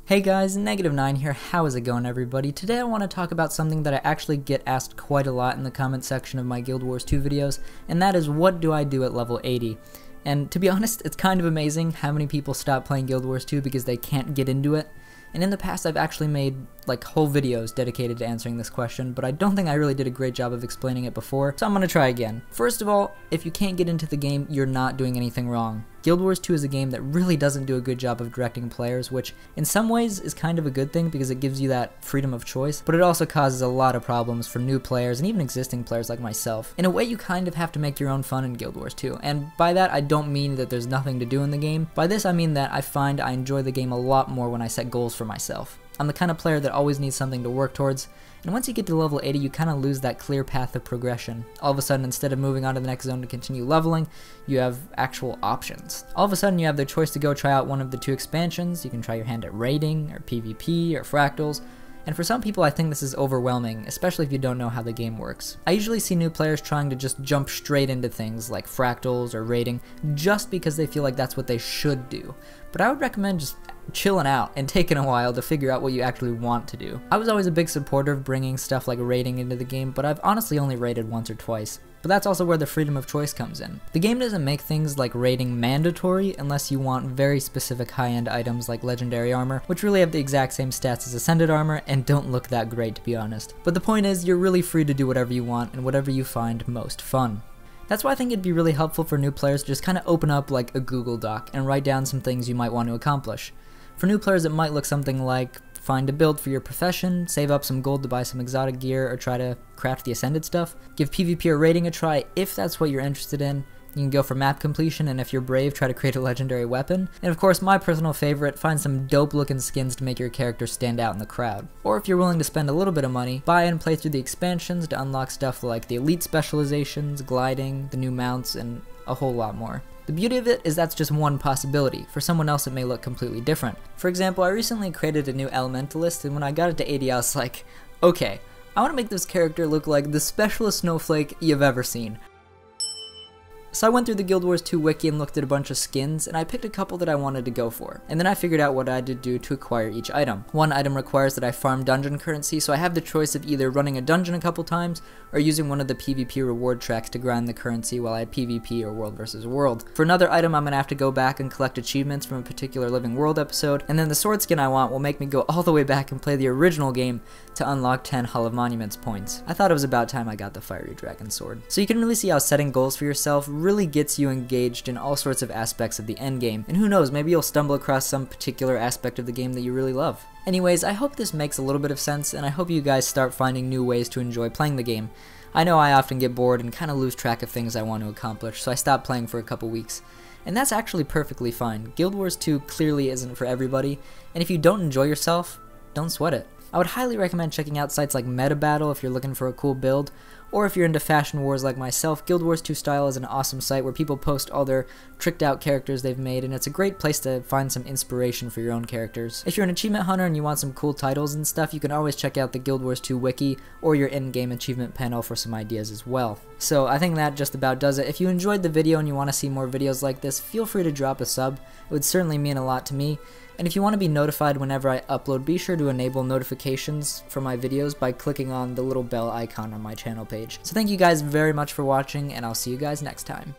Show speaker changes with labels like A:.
A: Hey guys, Negative9 here. How is it going, everybody? Today I want to talk about something that I actually get asked quite a lot in the comment section of my Guild Wars 2 videos, and that is, what do I do at level 80? And to be honest, it's kind of amazing how many people stop playing Guild Wars 2 because they can't get into it. And in the past I've actually made like whole videos dedicated to answering this question, but I don't think I really did a great job of explaining it before, so I'm gonna try again. First of all, if you can't get into the game, you're not doing anything wrong. Guild Wars 2 is a game that really doesn't do a good job of directing players, which in some ways is kind of a good thing because it gives you that freedom of choice, but it also causes a lot of problems for new players and even existing players like myself. In a way, you kind of have to make your own fun in Guild Wars 2, and by that I don't mean that there's nothing to do in the game. By this I mean that I find I enjoy the game a lot more when I set goals for myself. I'm the kind of player that always needs something to work towards, and once you get to level 80 you kind of lose that clear path of progression. All of a sudden, instead of moving on to the next zone to continue leveling, you have actual options. All of a sudden you have the choice to go try out one of the 2 expansions. You can try your hand at raiding, or PvP, or fractals. And for some people I think this is overwhelming, especially if you don't know how the game works. I usually see new players trying to just jump straight into things like fractals or raiding just because they feel like that's what they should do. But I would recommend just chilling out and taking a while to figure out what you actually want to do. I was always a big supporter of bringing stuff like raiding into the game, but I've honestly only raided once or twice. But that's also where the freedom of choice comes in. The game doesn't make things like raiding mandatory unless you want very specific high-end items like legendary armor, which really have the exact same stats as ascended armor and don't look that great, to be honest. But the point is, you're really free to do whatever you want and whatever you find most fun. That's why I think it'd be really helpful for new players to just kind of open up like a Google Doc and write down some things you might want to accomplish. For new players it might look something like find a build for your profession, save up some gold to buy some exotic gear or try to craft the ascended stuff, give PvP or raiding a try if that's what you're interested in. You can go for map completion, and if you're brave, try to create a legendary weapon. And of course, my personal favorite, find some dope looking skins to make your character stand out in the crowd. Or if you're willing to spend a little bit of money, buy and play through the expansions to unlock stuff like the elite specializations, gliding, the new mounts, and a whole lot more. The beauty of it is that's just one possibility. For someone else it may look completely different. For example, I recently created a new elementalist, and when I got it to 80 I was like, okay, I want to make this character look like the specialist snowflake you've ever seen. So I went through the Guild Wars 2 wiki and looked at a bunch of skins, and I picked a couple that I wanted to go for. And then I figured out what I had to do to acquire each item. One item requires that I farm dungeon currency, so I have the choice of either running a dungeon a couple times, or using one of the PvP reward tracks to grind the currency while I PvP or World vs. World. For another item I'm going to have to go back and collect achievements from a particular Living World episode, and then the sword skin I want will make me go all the way back and play the original game to unlock 10 Hall of Monuments points. I thought it was about time I got the Fiery Dragon sword. So you can really see how setting goals for yourself really gets you engaged in all sorts of aspects of the endgame, and who knows, maybe you'll stumble across some particular aspect of the game that you really love. Anyways, I hope this makes a little bit of sense, and I hope you guys start finding new ways to enjoy playing the game. I know I often get bored and kind of lose track of things I want to accomplish, so I stopped playing for a couple weeks. And that's actually perfectly fine. Guild Wars 2 clearly isn't for everybody, and if you don't enjoy yourself, don't sweat it. I would highly recommend checking out sites like MetaBattle if you're looking for a cool build, or if you're into fashion wars like myself, Guild Wars 2 Style is an awesome site where people post all their tricked out characters they've made, and it's a great place to find some inspiration for your own characters. If you're an achievement hunter and you want some cool titles and stuff, you can always check out the Guild Wars 2 wiki or your in-game achievement panel for some ideas as well. So I think that just about does it. If you enjoyed the video and you want to see more videos like this, feel free to drop a sub. It would certainly mean a lot to me. And if you want to be notified whenever I upload, be sure to enable notifications for my videos by clicking on the little bell icon on my channel page. So thank you guys very much for watching, and I'll see you guys next time.